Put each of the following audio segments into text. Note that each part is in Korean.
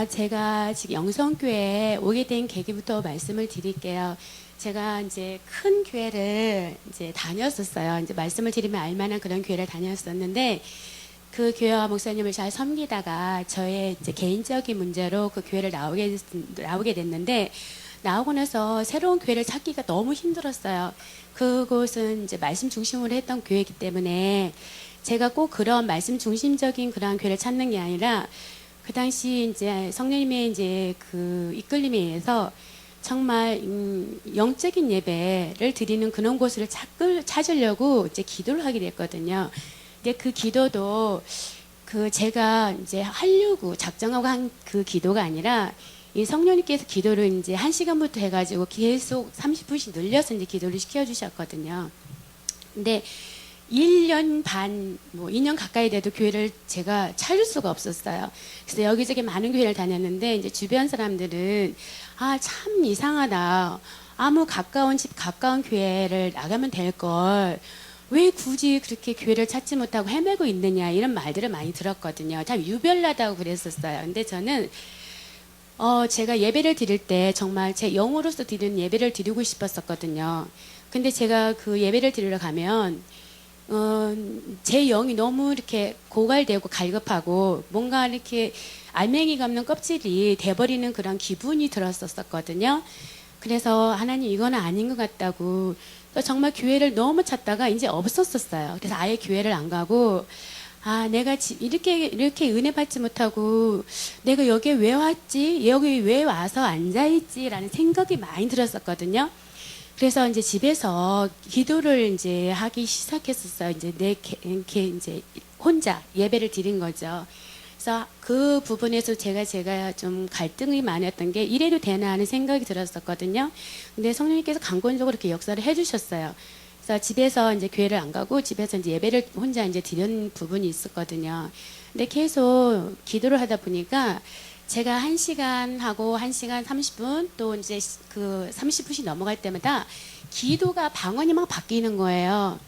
제가 지금 영성교회에 오게 된 계기부터 말씀을 드릴게요. 제가 이제 큰 교회를 이제 다녔었어요. 이제 말씀을 드리면 알만한 그런 교회를 다녔었는데, 그 교회와 목사님을 잘 섬기다가 저의 이제 개인적인 문제로 그 교회를 나오게 됐는데, 나오고 나서 새로운 교회를 찾기가 너무 힘들었어요. 그곳은 이제 말씀 중심으로 했던 교회이기 때문에 제가 꼭 그런 말씀 중심적인 그런 교회를 찾는 게 아니라, 그 당시 이제 성령님의 이제 그 이끌림에 의해서 정말 영적인 예배를 드리는 그런 곳을 찾으려고 이제 기도를 하게 됐거든요. 근데 그 기도도 그 제가 이제 하려고 작정하고 한 그 기도가 아니라, 이 성령님께서 기도를 이제 1시간부터 해가지고 계속 30분씩 늘려서 이제 기도를 시켜주셨거든요. 근데 1년 반, 2년 가까이 돼도 교회를 제가 찾을 수가 없었어요. 그래서 여기저기 많은 교회를 다녔는데, 이제 주변 사람들은, 참 이상하다. 아무 가까운 집, 가까운 교회를 나가면 될걸. 왜 굳이 그렇게 교회를 찾지 못하고 헤매고 있느냐, 이런 말들을 많이 들었거든요. 참 유별나다고 그랬었어요. 근데 저는, 제가 예배를 드릴 때 정말 제 영으로서 드리는 예배를 드리고 싶었었거든요. 근데 제가 그 예배를 드리러 가면, 제 영이 너무 이렇게 고갈되고 갈급하고 뭔가 이렇게 알맹이가 없는 껍질이 돼버리는 그런 기분이 들었었거든요. 그래서 하나님 이거는 아닌 것 같다고, 정말 교회를 너무 찾다가 이제 없었었어요. 그래서 아예 교회를 안 가고, 내가 이렇게 은혜 받지 못하고 내가 여기에 왜 왔지? 여기 왜 와서 앉아있지? 라는 생각이 많이 들었었거든요. 그래서 이제 집에서 기도를 이제 하기 시작했었어요. 이제 이제 혼자 예배를 드린 거죠. 그래서 그 부분에서 제가 좀 갈등이 많았던 게, 이래도 되나 하는 생각이 들었었거든요. 근데 성령님께서 강권적으로 이렇게 역사를 해주셨어요. 그래서 집에서 이제 교회를 안 가고 집에서 이제 예배를 혼자 이제 드린 부분이 있었거든요. 근데 계속 기도를 하다 보니까 제가 1시간 하고 1시간 30분 또 이제 그 30분씩 넘어갈 때마다 기도가 방언이 막 바뀌는 거예요.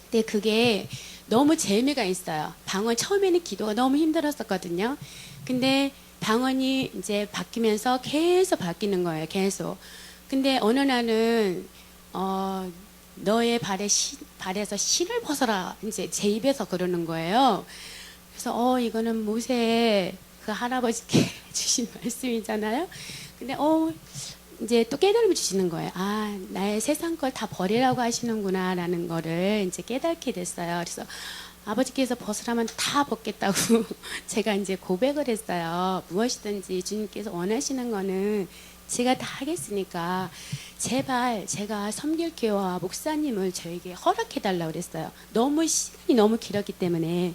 근데 그게 너무 재미가 있어요. 방언 처음에는 기도가 너무 힘들었었거든요. 근데 방언이 이제 바뀌면서 계속 바뀌는 거예요. 계속. 근데 어느 날은 너의 발에서 실을 벗어라, 이제 제 입에서 그러는 거예요. 그래서 이거는 모세 그 할아버지께 주신 말씀이잖아요. 근데 이제 또 깨달음을 주시는 거예요. 나의 세상 걸 다 버리라고 하시는구나 라는 거를 이제 깨닫게 됐어요. 그래서 아버지께서 벗으라면 다 벗겠다고 제가 이제 고백을 했어요. 무엇이든지 주님께서 원하시는 거는 제가 다 하겠으니까 제발 제가 섬길 교회와 목사님을 저에게 허락해 달라고 그랬어요. 너무 시간이 너무 길었기 때문에.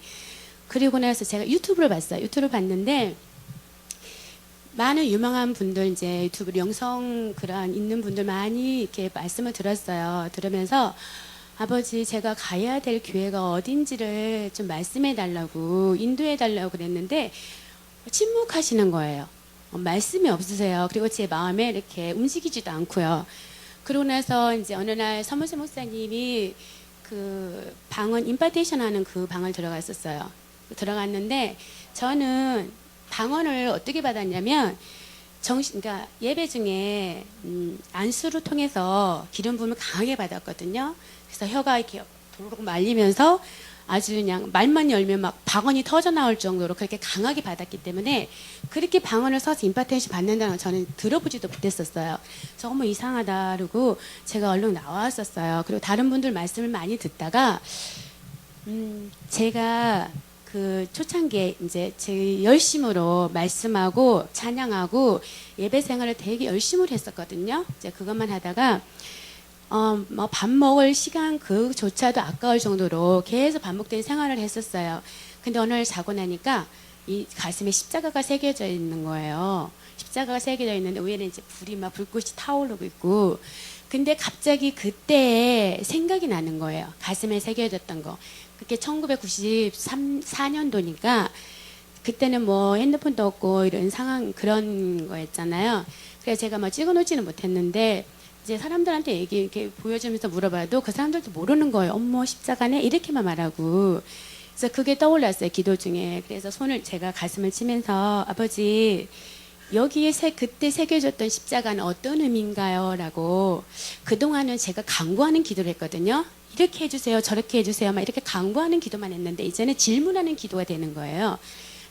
그리고 나서 제가 유튜브를 봤어요. 유튜브를 봤는데 많은 유명한 분들, 이제 유튜브 영성 그런 있는 분들 많이 이렇게 말씀을 들었어요. 들으면서 아버지, 제가 가야 될 교회가 어딘지를 좀 말씀해 달라고, 인도해 달라고 그랬는데 침묵하시는 거예요. 말씀이 없으세요. 그리고 제 마음에 이렇게 움직이지도 않고요. 그러고 나서 이제 어느 날 서문세 목사님이 그 방언 임파테이션 하는 그 방을 들어갔었어요. 들어갔는데 저는 방언을 어떻게 받았냐면, 그러니까 예배 중에 안수를 통해서 기름 부음을 강하게 받았거든요. 그래서 혀가 이렇게 도로록 말리면서 아주 그냥 말만 열면 막 방언이 터져 나올 정도로 그렇게 강하게 받았기 때문에, 그렇게 방언을 써서 임파테이션 받는다는 걸 저는 들어보지도 못했었어요. 너무 이상하다 그러고 제가 얼른 나왔었어요. 그리고 다른 분들 말씀을 많이 듣다가 제가 그 초창기에 이제 제 열심으로 말씀하고 찬양하고 예배 생활을 되게 열심히 했었거든요. 이제 그것만 하다가 밥 먹을 시간 그조차도 아까울 정도로 계속 반복된 생활을 했었어요. 근데 어느 날 자고 나니까 이 가슴에 십자가가 새겨져 있는 거예요. 십자가가 새겨져 있는데 위에는 이제 불이 막 불꽃이 타오르고 있고, 근데 갑자기 그때 생각이 나는 거예요. 가슴에 새겨졌던 거. 그게 1994년도니까 그때는 뭐 핸드폰도 없고 이런 상황 그런 거였잖아요. 그래서 제가 뭐 찍어놓지는 못했는데 이제 사람들한테 이렇게 보여주면서 물어봐도 그 사람들도 모르는 거예요. 어머, 십자가네? 이렇게만 말하고. 그래서 그게 떠올랐어요, 기도 중에. 그래서 손을 제가 가슴을 치면서 아버지 여기에 그때 새겨졌던 십자가는 어떤 의미인가요? 라고 그동안은 제가 간구하는 기도를 했거든요. 이렇게 해주세요, 저렇게 해주세요, 막 이렇게 간구하는 기도만 했는데 이제는 질문하는 기도가 되는 거예요.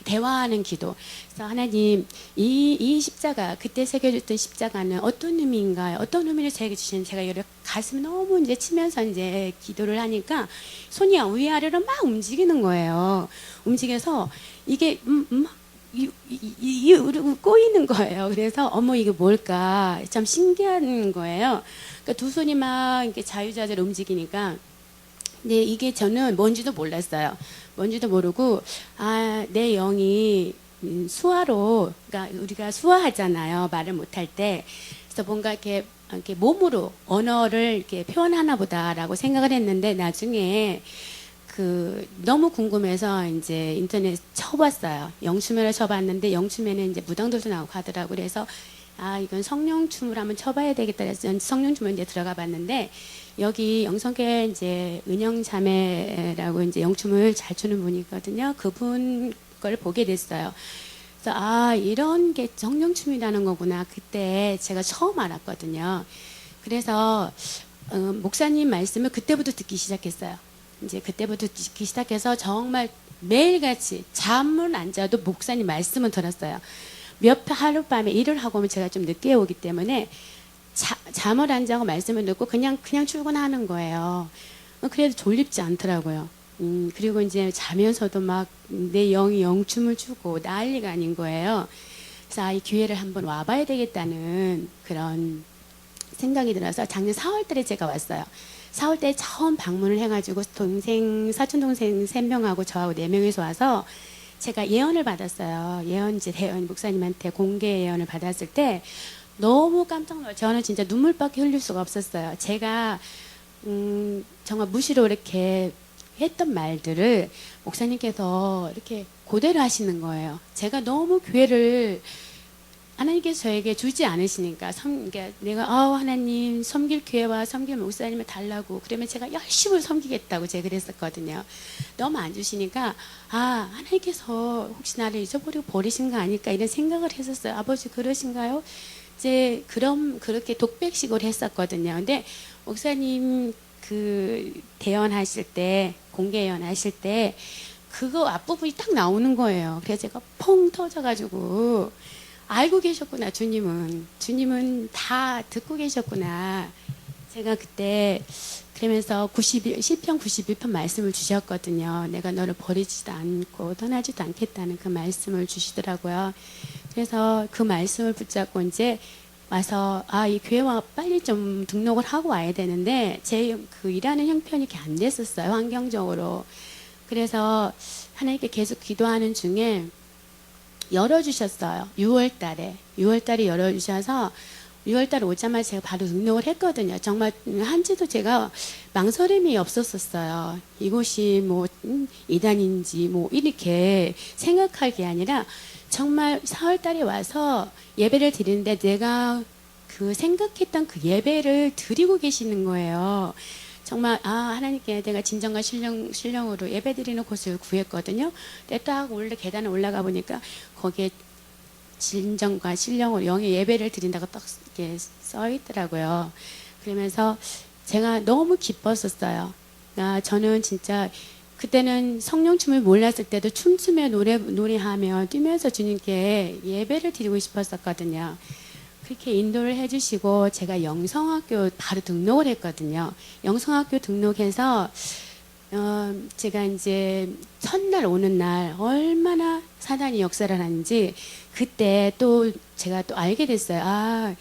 대화하는 기도. 그래서 하나님, 이 십자가, 그때 새겨졌던 십자가는 어떤 의미인가요? 어떤 의미를 저에게 주시는지 제가 이렇게 가슴 너무 이제 치면서 이제 기도를 하니까 손이 위아래로 막 움직이는 거예요. 움직여서 이게 꼬이는 거예요. 그래서 어머 이게 뭘까 참 신기한 거예요. 그러니까 두 손이 막 이렇게 자유자재로 움직이니까 근데 이게 저는 뭔지도 몰랐어요. 뭔지도 모르고 내 영이 수화로 그러니까 우리가 수화하잖아요. 말을 못할 때. 그래서 뭔가 이렇게 몸으로 언어를 이렇게 표현하나 보다라고 생각을 했는데 나중에 너무 궁금해서 이제 인터넷 쳐봤어요. 영추면을 쳐봤는데 영추면에 이제 무당들도 나오고 하더라고. 그래서 이건 성령춤을 한번 쳐봐야 되겠다 해서 성령춤을 이제 들어가 봤는데 여기 영성교회 이제 은영자매라고 이제 영춤을 잘 추는 분이 있거든요. 그분 걸 보게 됐어요. 그래서 이런 게 성령춤이라는 거구나. 그때 제가 처음 알았거든요. 그래서 목사님 말씀을 그때부터 듣기 시작했어요. 이제 그때부터 듣기 시작해서 정말 매일같이 잠을 안 자도 목사님 말씀을 들었어요. 하룻밤에 일을 하고 오면 제가 좀 늦게 오기 때문에 잠을 안 자고 말씀을 듣고 그냥 출근하는 거예요. 그래도 졸립지 않더라고요. 그리고 이제 자면서도 막 내 영이 영춤을 추고 난리가 아닌 거예요. 그래서 이 기회를 한번 와봐야 되겠다는 그런 생각이 들어서 작년 4월달에 제가 왔어요. 4월달에 처음 방문을 해가지고 사촌동생 3명하고 저하고 4명이서 와서 제가 예언을 받았어요. 이제 대현 목사님한테 공개 예언을 받았을 때 너무 깜짝 놀랐어요. 저는 진짜 눈물밖에 흘릴 수가 없었어요. 제가 정말 무시로 이렇게 했던 말들을 목사님께서 이렇게 그대로 하시는 거예요. 제가 너무 교회를 하나님께서 저에게 주지 않으시니까 그러니까 내가 하나님 섬길 교회와 섬길 목사님을 달라고 그러면 제가 열심히 섬기겠다고 제가 그랬었거든요. 너무 안 주시니까 하나님께서 혹시 나를 잊어버리고 버리신 거 아닐까 이런 생각을 했었어요. 아버지 그러신가요? 이제 그렇게 독백식으로 했었거든요. 근데 목사님 대연하실 때 공개 예언하실 때 그거 앞부분이 딱 나오는 거예요. 그래서 제가 펑 터져가지고 알고 계셨구나. 주님은 다 듣고 계셨구나. 제가 그때 그러면서 시편 91편 말씀을 주셨거든요. 내가 너를 버리지도 않고 떠나지도 않겠다는 그 말씀을 주시더라고요. 그래서 그 말씀을 붙잡고 이제 와서 이 교회와 빨리 좀 등록을 하고 와야 되는데 제 일하는 형편이 이렇게 안 됐었어요. 환경적으로. 그래서 하나님께 계속 기도하는 중에 열어주셨어요. 6월달에 열어주셔서 6월달에 오자마자 제가 바로 등록을 했거든요. 정말 한지도 제가 망설임이 없었어요. 이곳이 뭐 이단인지 뭐 이렇게 생각할 게 아니라 정말 4월달에 와서 예배를 드리는데 내가 생각했던 그 예배를 드리고 계시는 거예요. 정말 하나님께 내가 진정과 신령으로 예배드리는 곳을 구했거든요. 근데 딱 계단을 올라가 보니까 거기에 진정과 신령으로 영의 예배를 드린다고 딱 이렇게 써 있더라고요. 그러면서 제가 너무 기뻤었어요. 저는 진짜 그때는 성령춤을 몰랐을 때도 춤추며 노래하며 뛰면서 주님께 예배를 드리고 싶었었거든요. 그렇게 인도를 해주시고 제가 영성학교 바로 등록을 했거든요. 영성학교 등록해서 제가 이제 첫날 오는 날 얼마나 사단이 역사를 하는지 그때 또 제가 또 알게 됐어요.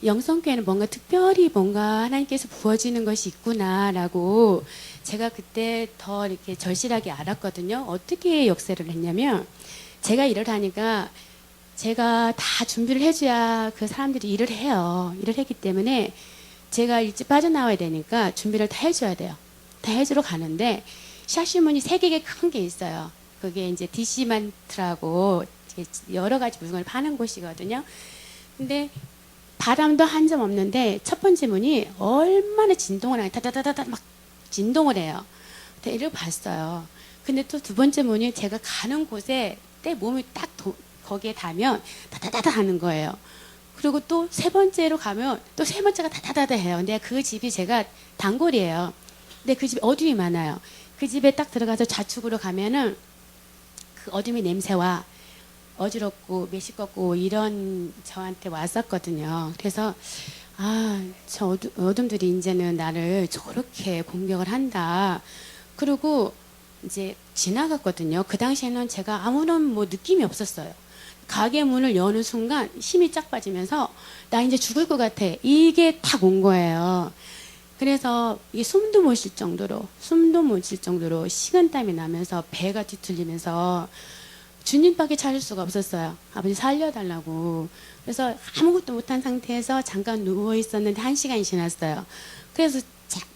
영성교회는 뭔가 특별히 뭔가 하나님께서 부어지는 것이 있구나라고 제가 그때 더 이렇게 절실하게 알았거든요. 어떻게 역사를 했냐면 제가 일을 하니까 제가 다 준비를 해줘야 그 사람들이 일을 해요. 일을 했기 때문에 제가 일찍 빠져나와야 되니까 준비를 다 해줘야 돼요. 다 해주러 가는데 샤시문이 3개의 큰 게 있어요. 그게 이제 DC마트라고 여러 가지 물건을 파는 곳이거든요. 근데 바람도 한 점 없는데 첫 번째 문이 얼마나 진동을 하냐 다다다다다 막 진동을 해요. 근데 이를 봤어요. 근데 또 두 번째 문이 제가 가는 곳에 내 몸이 딱 거기에 닿으면 다다다다 하는 거예요. 그리고 또 세 번째로 가면 또 세 번째가 다다다다 해요. 근데 그 집이 제가 단골이에요. 근데 그 집에 어둠이 많아요. 그 집에 딱 들어가서 좌측으로 가면은 그 어둠의 냄새와 어지럽고 메시껍고 이런 저한테 왔었거든요. 그래서 저 어둠들이 이제는 나를 저렇게 공격을 한다. 그리고 이제 지나갔거든요. 그 당시에는 제가 아무런 뭐 느낌이 없었어요. 가게 문을 여는 순간 힘이 쫙 빠지면서 나 이제 죽을 것 같아. 이게 탁 온 거예요. 그래서 이게 숨도 못 쉴 정도로 식은땀이 나면서 배가 뒤틀리면서 주님밖에 찾을 수가 없었어요. 아버지 살려달라고. 그래서 아무것도 못한 상태에서 잠깐 누워 있었는데 1시간이 지났어요. 그래서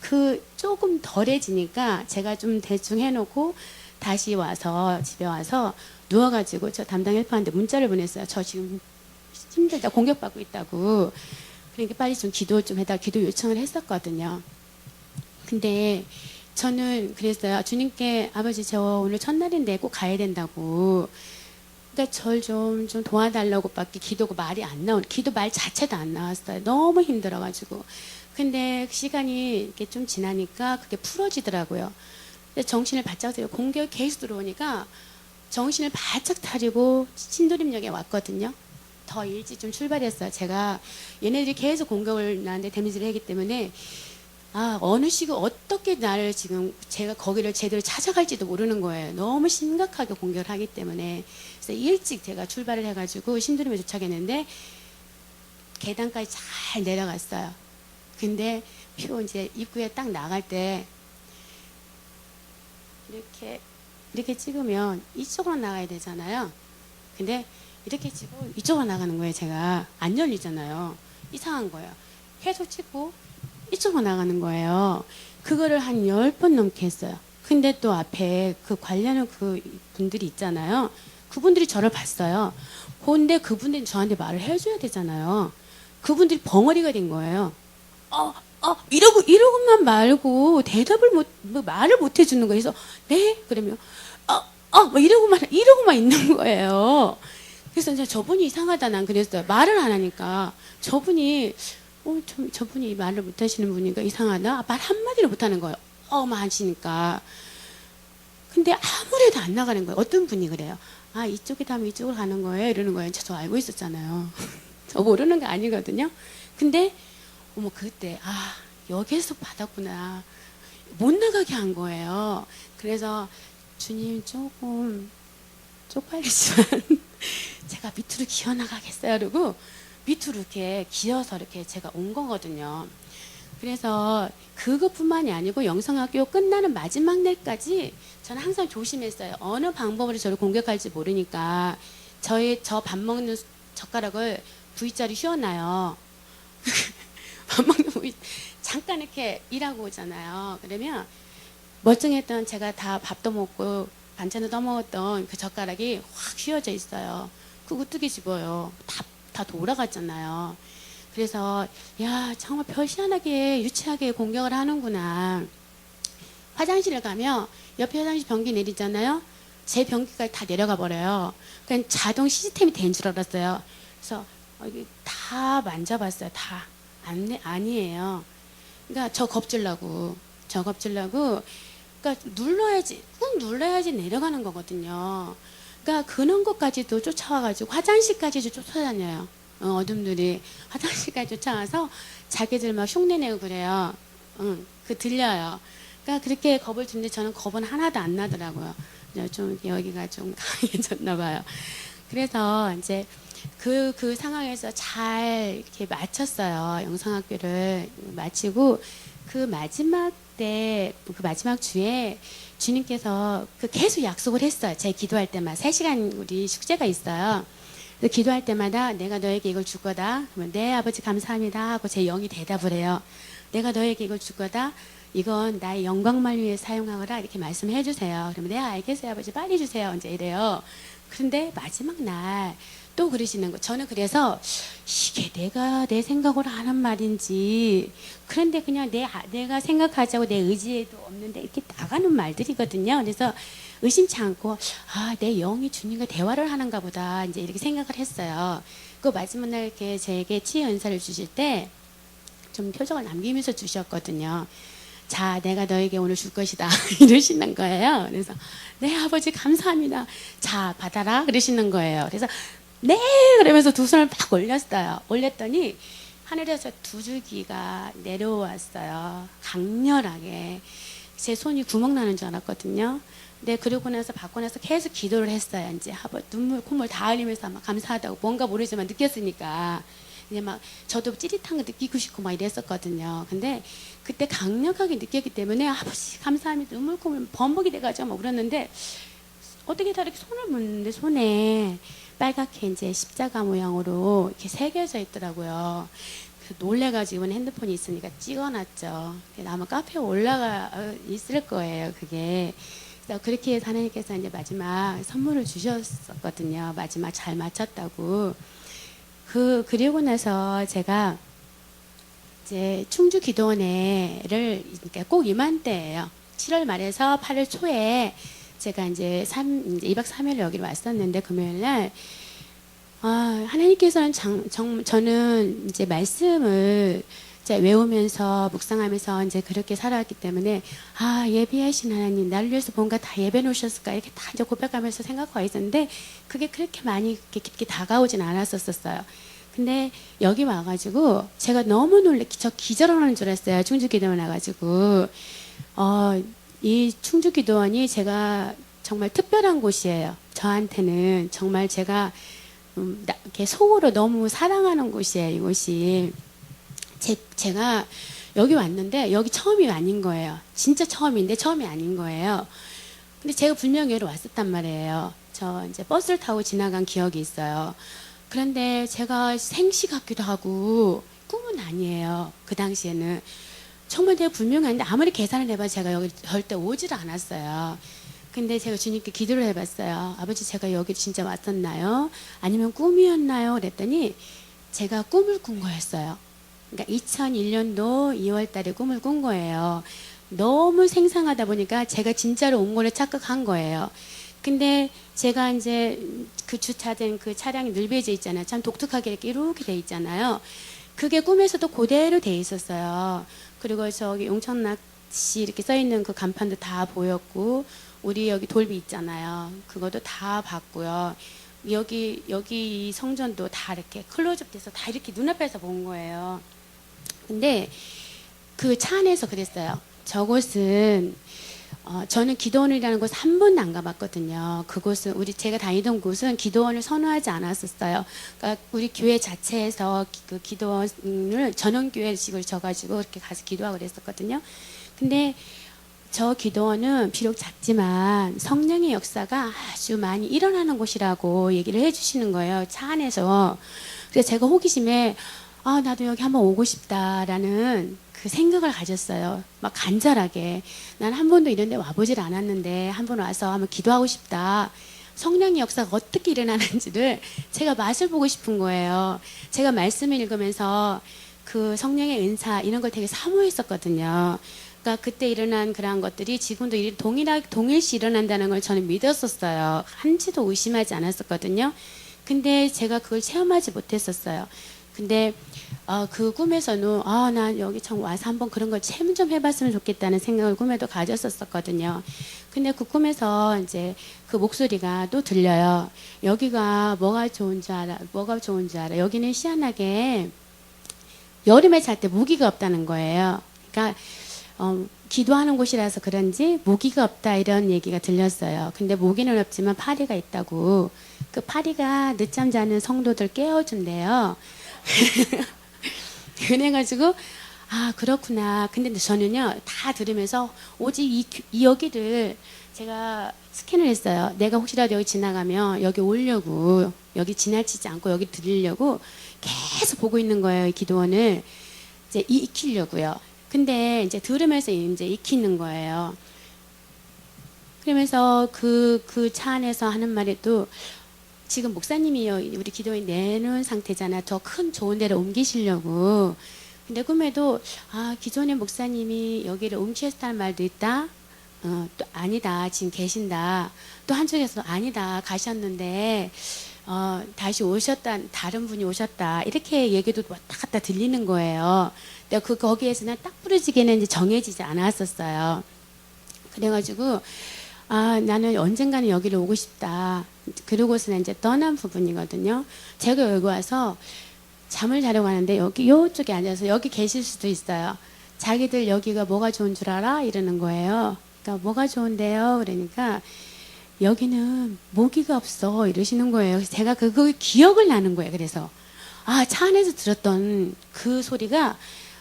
그 조금 덜해지니까 제가 좀 대충 해놓고 다시 와서 집에 와서 누워가지고 저 담당 헬퍼한테 문자를 보냈어요. 저 지금 힘들다, 공격받고 있다고. 그러니까 빨리 좀 기도 좀 해달라 기도 요청을 했었거든요. 근데 저는 그랬어요. 주님께 아버지 저 오늘 첫날인데 꼭 가야 된다고. 그러니까 절 좀 도와달라고 밖에 기도가 말이 안 기도 말 자체도 안 나왔어요. 너무 힘들어가지고. 근데 그 시간이 이렇게 좀 지나니까 그게 풀어지더라고요. 정신을 바짝 차리고 공격이 계속 들어오니까 정신을 바짝 차리고 신도림역에 왔거든요. 더 일찍 좀 출발했어요. 제가 얘네들이 계속 공격을 나한테 데미지를 하기 때문에 어느 시기 어떻게 나를 지금 제가 거기를 제대로 찾아갈지도 모르는 거예요. 너무 심각하게 공격을 하기 때문에. 그래서 일찍 제가 출발을 해가지고 신도림에 도착했는데 계단까지 잘 내려갔어요. 근데 표 이제 입구에 딱 나갈 때 이렇게 찍으면 이쪽으로 나가야 되잖아요. 근데 이렇게 찍고 이쪽으로 나가는 거예요. 제가 안 열리잖아요. 이상한 거예요. 계속 찍고 이쪽으로 나가는 거예요. 그거를 한 10번 넘게 했어요. 근데 또 앞에 그 관련한 그 분들이 있잖아요. 그분들이 저를 봤어요. 근데 그분들이 저한테 말을 해줘야 되잖아요. 그분들이 벙어리가 된 거예요. 이러고만 말고 대답을 말을 못 해주는 거예요. 그래서 네? 그러면 뭐 이러고만 있는 거예요. 그래서 이제 저분이 이상하다 난 그랬어요. 말을 안 하니까 저분이 저분이 말을 못 하시는 분이니까 이상하다. 말 한마디를 못 하는 거예요. 하시니까. 근데 아무래도 안 나가는 거예요. 어떤 분이 그래요. 이쪽에 가면 이쪽으로 가는 거예요. 이러는 거예요. 저 알고 있었잖아요. 저 모르는 거 아니거든요. 근데 그때 여기에서 받았구나. 못 나가게 한 거예요. 그래서 주님 조금 쪽팔리지만 제가 밑으로 기어 나가겠어요. 그러고 밑으로 이렇게 기어서 이렇게 제가 온 거거든요. 그래서 그것뿐만이 아니고 영성학교 끝나는 마지막 날까지 저는 항상 조심했어요. 어느 방법으로 저를 공격할지 모르니까 저 밥 먹는 젓가락을 V자로 휘어놔요. 밥 먹는 V 잠깐 이렇게 일하고 오잖아요. 그러면 멀쩡했던 제가 다 밥도 먹고 반찬도 떠먹었던 그 젓가락이 확 휘어져 있어요. 그거 뜨기 집어요. 다 돌아갔잖아요. 그래서 정말 별 희한하게 유치하게 공격을 하는구나. 화장실을 가면 옆에 화장실 변기 내리잖아요. 제 변기까지 다 내려가 버려요. 그냥 자동 시스템이 된 줄 알았어요. 그래서 다 만져봤어요. 다 아니에요. 그러니까 저 겁질라고 그러니까 꾹 눌러야지 내려가는 거거든요. 그러니까 그런 것까지도 쫓아와가지고 화장실까지도 쫓아다녀요. 어둠들이 화장실까지 쫓아와서 자기들 막 흉내내고 그래요. 들려요. 그러니까 그렇게 겁을 주는데 저는 겁은 하나도 안 나더라고요. 좀 여기가 좀 강해졌나 봐요. 그래서 이제 그 상황에서 잘 이렇게 마쳤어요. 영성학교를 마치고 그 마지막 주에 주님께서 계속 약속을 했어요. 제가 기도할 때마다 3시간 우리 숙제가 있어요. 그래서 기도할 때마다 내가 너에게 이걸 줄 거다. 그러면 네 아버지 감사합니다 하고 제 영이 대답을 해요. 내가 너에게 이걸 줄 거다. 이건 나의 영광만을 위해 사용하거라 이렇게 말씀해 주세요. 그러면 네 알겠어요 아버지 빨리 주세요. 이제 이래요. 그런데 마지막 날 또 그러시는 거. 저는 그래서 이게 내가 내 생각으로 하는 말인지, 그런데 그냥 내가 생각하자고 내 의지에도 없는데 이렇게 나가는 말들이거든요. 그래서 의심치 않고 내 영이 주님과 대화를 하는가 보다 이제 이렇게 생각을 했어요. 그 마지막 날 이렇게 제게 치유 연사를 주실 때 좀 표정을 남기면서 주셨거든요. 자, 내가 너에게 오늘 줄 것이다. 이러시는 거예요. 그래서, 네, 아버지, 감사합니다. 자, 받아라. 그러시는 거예요. 그래서, 네! 그러면서 두 손을 막 올렸어요. 올렸더니, 하늘에서 두 줄기가 내려왔어요. 강렬하게. 제 손이 구멍 나는 줄 알았거든요. 근데 그러고 나서 받고 나서 계속 기도를 했어요. 이제 눈물, 콧물 다 흘리면서 막 감사하다고 뭔가 모르지만 느꼈으니까. 이제 막 저도 찌릿한 거 느끼고 싶고 막 이랬었거든요. 근데 그때 강력하게 느꼈기 때문에 아버지 감사합니다. 눈물 콧물 범벅이 돼가지고 막 울었는데 어떻게 다 이렇게 손을 묻는데 손에 빨갛게 이제 십자가 모양으로 이렇게 새겨져 있더라고요. 그래서 놀래가지고 핸드폰이 있으니까 찍어놨죠. 아마 카페에 올라가 있을 거예요. 그게. 그래서 그렇게 해서 하나님께서 이제 마지막 선물을 주셨었거든요. 마지막 잘 마쳤다고. 그리고 나서 제가 이제 충주 기도원회를 그러니까 꼭 이맘때예요. 7월 말에서 8월 초에 제가 이제 2박 3일 여기로 왔었는데 금요일 날 하나님께서는 저는 이제 말씀을 이제 외우면서 묵상하면서 이제 그렇게 살아왔기 때문에 예비하신 하나님 나를 위해서 뭔가 다 예배 놓으셨을까 이렇게 다 이제 고백하면서 생각하고 있었는데 그게 그렇게 많이 깊게 다가오진 않았었어요. 근데 여기 와가지고 제가 너무 저 기절하는 줄 알았어요. 충주기도원 와가지고 이 충주기도원이 제가 정말 특별한 곳이에요. 저한테는 정말 제가 이렇게 속으로 너무 사랑하는 곳이에요. 이곳이 제가 여기 왔는데 여기 처음이 아닌 거예요. 진짜 처음인데 처음이 아닌 거예요. 근데 제가 분명히 여기 왔었단 말이에요. 저 이제 버스를 타고 지나간 기억이 있어요. 그런데 제가 생시 같기도 하고 꿈은 아니에요. 그 당시에는 정말 내가 분명히 아닌데 아무리 계산을 해봐도 제가 여기 절대 오지를 않았어요. 근데 제가 주님께 기도를 해봤어요. 아버지 제가 여기 진짜 왔었나요? 아니면 꿈이었나요? 그랬더니 제가 꿈을 꾼 거였어요. 그러니까 2001년도 2월 달에 꿈을 꾼 거예요. 너무 생생하다 보니까 제가 진짜로 온 거를 착각한 거예요. 근데 제가 이제 그 주차된 그 차량이 늘배져 있잖아요. 참 독특하게 이렇게 돼 있잖아요. 그게 꿈에서도 그대로 돼 있었어요. 그리고 저기 용천낚시 이렇게 써 있는 그 간판도 다 보였고, 우리 여기 돌비 있잖아요. 그것도 다 봤고요. 여기 이 성전도 다 이렇게 클로즈업 돼서 다 이렇게 눈앞에서 본 거예요. 근데 그 차 안에서 그랬어요. 저곳은 저는 기도원이라는 곳 한 번도 안 가봤거든요. 그곳은 제가 다니던 곳은 기도원을 선호하지 않았었어요. 그러니까 우리 교회 자체에서 그 기도원을 전원교회식을 져가지고 이렇게 가서 기도하고 그랬었거든요. 근데 저 기도원은 비록 작지만 성령의 역사가 아주 많이 일어나는 곳이라고 얘기를 해주시는 거예요. 차 안에서. 그래서 제가 호기심에 나도 여기 한번 오고 싶다라는 그 생각을 가졌어요. 막 간절하게. 난 한 번도 이런 데 와보질 않았는데 한 번 와서 한번 기도하고 싶다. 성령의 역사가 어떻게 일어나는지를 제가 맛을 보고 싶은 거예요. 제가 말씀을 읽으면서 그 성령의 은사 이런 걸 되게 사모했었거든요. 그러니까 그때 일어난 그러한 것들이 지금도 동일시 일어난다는 걸 저는 믿었었어요. 한치도 의심하지 않았었거든요. 근데 제가 그걸 체험하지 못했었어요. 근데 그 꿈에서는 난 여기 참 와서 한번 그런 걸 체험 좀 해봤으면 좋겠다는 생각을 꿈에도 가졌었거든요. 근데 그 꿈에서 이제 그 목소리가 또 들려요. 여기가 뭐가 좋은 줄 알아? 뭐가 좋은 줄 알아? 여기는 희한하게 여름에 잘 때 모기가 없다는 거예요. 그러니까 기도하는 곳이라서 그런지 모기가 없다 이런 얘기가 들렸어요. 근데 모기는 없지만 파리가 있다고. 그 파리가 늦잠 자는 성도들 깨워준대요. 그래가지고 그렇구나. 근데 저는요 다 들으면서 오직 이 여기를 제가 스캔을 했어요. 내가 혹시라도 여기 지나가면 여기 오려고, 여기 지나치지 않고 여기 들리려고 계속 보고 있는 거예요. 이 기도원을 이제 익히려고요. 근데 이제 들으면서 이제 익히는 거예요. 그러면서 그 차 안에서 하는 말이 또 지금 목사님이 우리 기도에 내놓은 상태잖아. 더 큰 좋은 데로 옮기시려고. 근데 꿈에도 기존의 목사님이 여기를 옮기셨다는 말도 있다. 또 아니다. 지금 계신다. 또 한쪽에서 아니다. 가셨는데 다시 오셨다. 다른 분이 오셨다. 이렇게 얘기도 왔다 갔다 들리는 거예요. 근데 거기에서는 딱 부러지게는 이제 정해지지 않았었어요. 그래가지고 나는 언젠가는 여기를 오고 싶다. 그러고서는 이제 떠난 부분이거든요. 제가 여기 와서 잠을 자려고 하는데 여기 요쪽에 앉아서 여기 계실 수도 있어요. 자기들 여기가 뭐가 좋은 줄 알아? 이러는 거예요. 그러니까 뭐가 좋은데요? 그러니까 여기는 모기가 없어 이러시는 거예요. 그래서 제가 그걸 기억을 나는 거예요. 그래서 차 안에서 들었던 그 소리가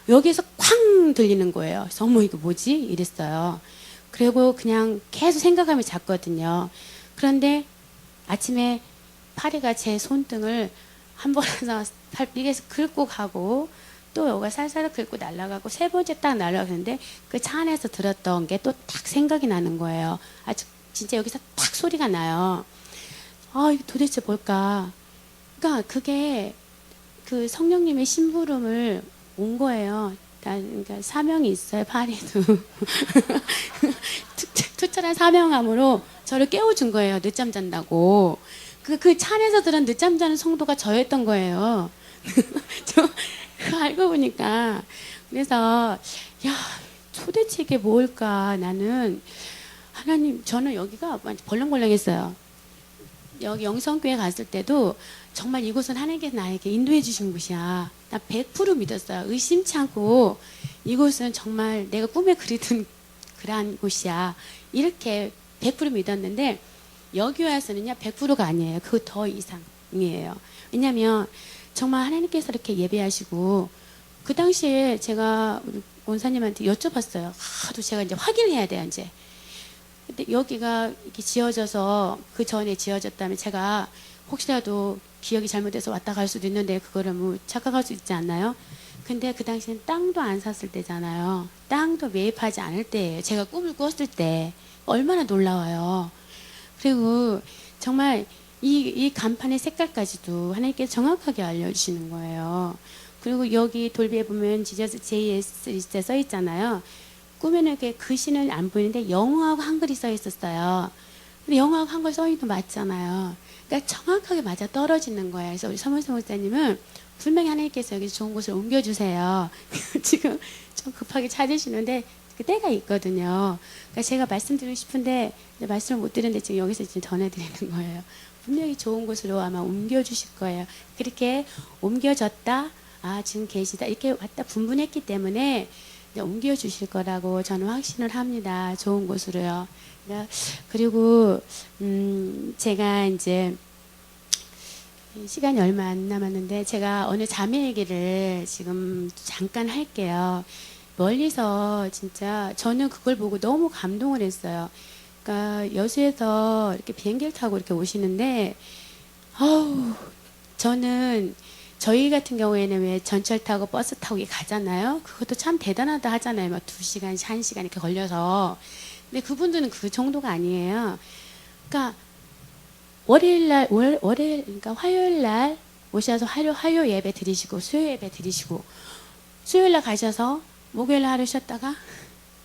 여기에서 쾅 들리는 거예요. 그래서 어머 이거 뭐지? 이랬어요. 그리고 그냥 계속 생각하며 잤거든요. 그런데 아침에 파리가 제 손등을 한 번 해서 발비에서 긁고 가고 또 여기가 살살 긁고 날아가고 세 번째 딱 날아가는데 그 차 안에서 들었던 게 또 딱 생각이 나는 거예요. 진짜 여기서 딱 소리가 나요. 이게 도대체 뭘까? 그러니까 그게 그 성령님의 심부름을 온 거예요. 그러니까 사명이 있어요. 파리도 투철한 사명함으로 저를 깨워준 거예요. 늦잠 잔다고. 그 차 안에서 들은 늦잠 자는 성도가 저였던 거예요. 알고 보니까. 그래서 도대체 이게 뭘까? 나는 하나님, 저는 여기가 벌렁벌렁했어요. 여기 영성교회 갔을 때도 정말 이곳은 하나님께서 나에게 인도해 주신 곳이야. 나 100% 믿었어요. 의심치 않고 이곳은 정말 내가 꿈에 그리던 그러한 곳이야. 이렇게 100% 믿었는데 여기 와서는요 100%가 아니에요. 그 더 이상이에요. 왜냐하면 정말 하나님께서 이렇게 예배하시고 그 당시에 제가 우리 원사님한테 여쭤봤어요. 또 제가 이제 확인을 해야 돼요 이제. 근데 여기가 이렇게 지어져서 그 전에 지어졌다면 제가 혹시라도 기억이 잘못돼서 왔다 갈 수도 있는데 그거를 뭐 착각할 수 있지 않나요? 근데 그 당시엔 땅도 안 샀을 때잖아요. 땅도 매입하지 않을 때예요. 제가 꿈을 꿨을 때 얼마나 놀라워요. 그리고 정말 이 간판의 색깔까지도 하나님께서 정확하게 알려주시는 거예요. 그리고 여기 돌비에 보면 지저스 JS 써 있잖아요. 꿈에는 이렇게 글씨는 안 보이는데 영어하고 한글이 써 있었어요. 근데 영어하고 한글 써 있는 거 맞잖아요. 그러니까 정확하게 맞아 떨어지는 거예요. 그래서 우리 서문수 목사님은 분명히 하나님께서 여기 좋은 곳을 옮겨주세요. 지금 좀 급하게 찾으시는데 그 때가 있거든요. 그러니까 제가 말씀드리고 싶은데 말씀을 못 드리는데 지금 여기서 지금 전해드리는 거예요. 분명히 좋은 곳으로 아마 옮겨주실 거예요. 그렇게 옮겨졌다, 지금 계시다 이렇게 왔다 분분했기 때문에 옮겨주실 거라고 저는 확신을 합니다. 좋은 곳으로요. 그리고 제가 이제 시간이 얼마 안 남았는데 제가 어느 자매 얘기를 지금 잠깐 할게요. 멀리서 진짜 저는 그걸 보고 너무 감동을 했어요. 그러니까 여수에서 이렇게 비행기를 타고 이렇게 오시는데 저는 저희 같은 경우에는 왜 전철 타고 버스 타고 가잖아요. 그것도 참 대단하다 하잖아요. 막 2시간, 1시간 이렇게 걸려서. 근데 그분들은 그 정도가 아니에요. 그러니까 그러니까 화요일 날 오셔서 화요 예배 드리시고 수요 예배 드리시고 수요일 날 가셔서 목요일 날 하루 쉬었다가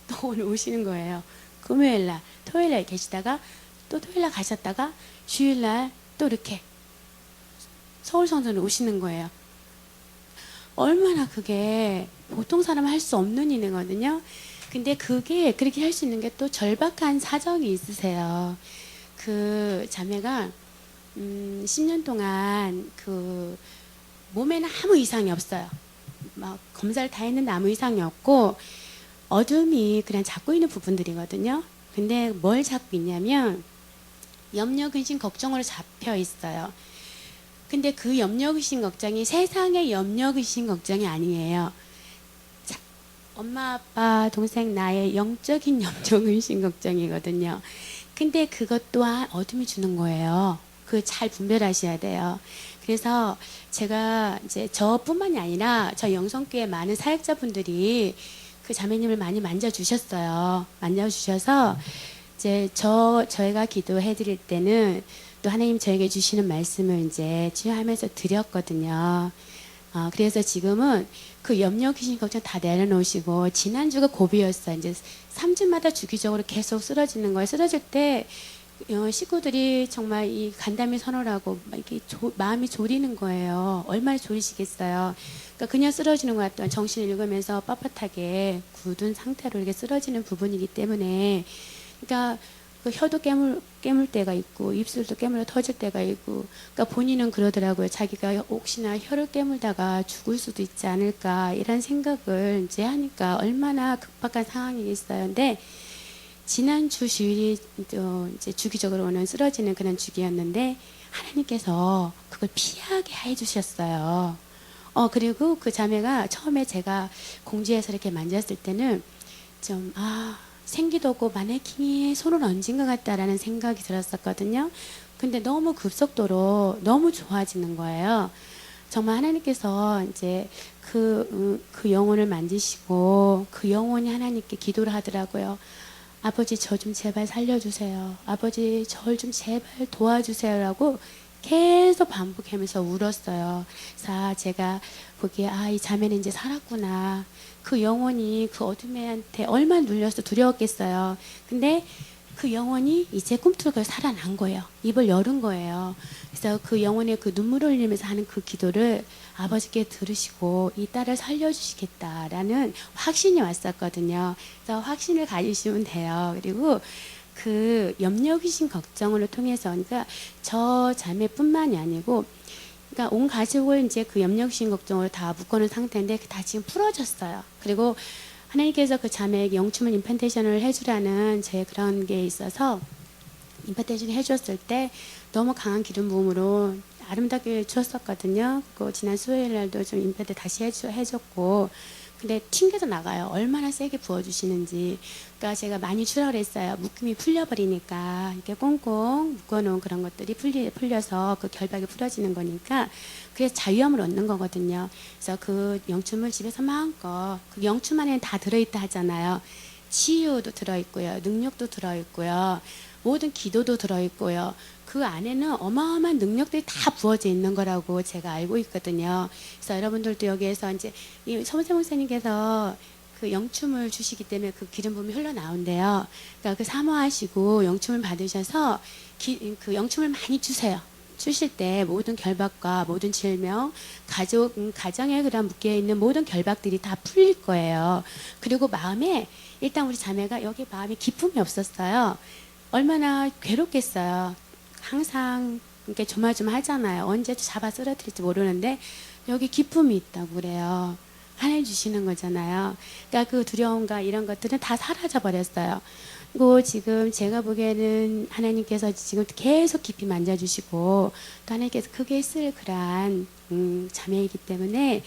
또 오늘 오시는 거예요. 금요일 날, 토요일 날 계시다가 또 토요일 날 가셨다가 주일 날 또 이렇게 서울 성전에 오시는 거예요. 얼마나 그게 보통 사람 할 수 없는 일이거든요. 근데 그게 그렇게 할 수 있는 게 또 절박한 사정이 있으세요. 그 자매가 10년 동안 그 몸에는 아무 이상이 없어요. 막 검사를 다 했는데 아무 이상이 없고 어둠이 그냥 잡고 있는 부분들이거든요. 근데 뭘 잡고 있냐면 염려, 근심, 걱정으로 잡혀 있어요. 근데 그 염려, 근심, 걱정이 세상의 염려, 근심, 걱정이 아니에요. 엄마, 아빠, 동생, 나의 영적인 염려, 근심, 걱정이거든요. 근데 그것 또한 어둠이 주는 거예요. 그 잘 분별하셔야 돼요. 그래서 제가 이제 저뿐만이 아니라 저 영성교회 많은 사역자분들이 그 자매님을 많이 만져주셨어요. 만져주셔서 이제 저희가 기도해 드릴 때는 또 하나님 저에게 주시는 말씀을 이제 치유하면서 드렸거든요. 그래서 지금은 그 염려 귀신 걱정 다 내려놓으시고, 지난주가 고비였어요. 이제 3주마다 주기적으로 계속 쓰러지는 거예요. 쓰러질 때 식구들이 정말 이 간담이 선언하고 막 이렇게 마음이 졸이는 거예요. 얼마나 졸이시겠어요. 그러니까 그냥 쓰러지는 것 같더니 정신을 잃으면서 빳빳하게 굳은 상태로 이렇게 쓰러지는 부분이기 때문에, 그러니까 그 혀도 깨물 때가 있고 입술도 깨물어 터질 때가 있고, 그러니까 본인은 그러더라고요. 자기가 혹시나 혀를 깨물다가 죽을 수도 있지 않을까 이런 생각을 이제 하니까 얼마나 급박한 상황이겠어요. 근데 지난주 주일이 이제 주기적으로 오는 쓰러지는 그런 주기였는데 하나님께서 그걸 피하게 해주셨어요. 그리고 그 자매가 처음에 제가 공지에서 이렇게 만졌을 때는 좀 생기도 없고 마네킹에 손을 얹은 것 같다라는 생각이 들었었거든요. 근데 너무 급속도로 너무 좋아지는 거예요. 정말 하나님께서 이제 그 영혼을 만지시고 그 영혼이 하나님께 기도를 하더라고요. 아버지 저 좀 제발 살려주세요. 아버지 절 좀 제발 도와주세요라고 계속 반복하면서 울었어요. 그래서 제가 보기에 이 자매는 이제 살았구나. 그 영혼이 그 어둠한테 얼마나 눌려서 두려웠겠어요. 근데 그 영혼이 이제 꿈틀고 살아난 거예요. 입을 열은 거예요. 그래서 그 영혼의 그 눈물을 흘리면서 하는 그 기도를 아버지께 들으시고 이 딸을 살려주시겠다라는 확신이 왔었거든요. 그래서 확신을 가지시면 돼요. 그리고 그 염려 귀신 걱정을 통해서, 그러니까 저 자매뿐만이 아니고, 그러니까 온 가족을 이제 그 염려 귀신 걱정으로 다 묶어놓은 상태인데 다 지금 풀어졌어요. 그리고 하나님께서 그 자매에게 영추물 임판테이션을 해주라는 제 그런 게 있어서 임판테이션 해줬을 때 너무 강한 기름 부음으로 아름답게 주었었거든요. 그 지난 수요일 날도 좀 임판테 다시 해줬고, 근데 튕겨서 나가요. 얼마나 세게 부어주시는지. 그러니까 제가 많이 주라 그랬어요. 묶임이 풀려버리니까 이렇게 꽁꽁 묶어놓은 그런 것들이 풀려서 그 결박이 풀어지는 거니까, 그래서 자유함을 얻는 거거든요. 그래서 그 영춤을 집에서 마음껏, 그 영춤 안에는 다 들어있다 하잖아요. 치유도 들어있고요, 능력도 들어있고요, 모든 기도도 들어있고요. 그 안에는 어마어마한 능력들이 다 부어져 있는 거라고 제가 알고 있거든요. 그래서 여러분들도 여기에서 이제 이 서문세 목사님께서 그 영춤을 주시기 때문에 그 기름 부음이 흘러나온대요. 그러니까 그 사모하시고 영춤을 받으셔서 그 영춤을 많이 주세요. 주실 때 모든 결박과 모든 질병, 가정에 그런 묶여있는 모든 결박들이 다 풀릴 거예요. 그리고 마음에, 일단 우리 자매가 여기 마음에 기쁨이 없었어요. 얼마나 괴롭겠어요. 항상 이렇게 조마조마하잖아요. 언제 잡아 쓰러뜨릴지 모르는데 여기 기쁨이 있다고 그래요. 하나님 주시는 거잖아요. 그러니까 그 두려움과 이런 것들은 다 사라져 버렸어요. 그리고 지금 제가 보기에는 하나님께서 지금 계속 깊이 만져주시고 또 하나님께서 크게 쓸 그러한 자매이기 때문에,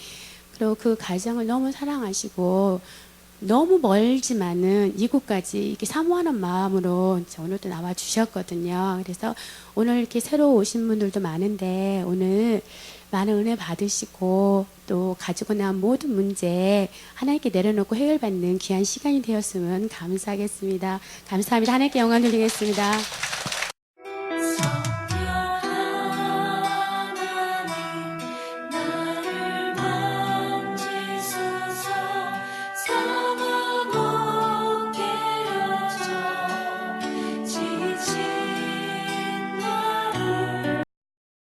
그리고 그 가정을 너무 사랑하시고 너무 멀지만은 이곳까지 이렇게 사모하는 마음으로 오늘도 나와 주셨거든요. 그래서 오늘 이렇게 새로 오신 분들도 많은데 오늘 많은 은혜 받으시고 또 가지고 나온 모든 문제 하나님께 내려놓고 해결받는 귀한 시간이 되었으면 감사하겠습니다. 감사합니다. 하나님께 영광 돌리겠습니다.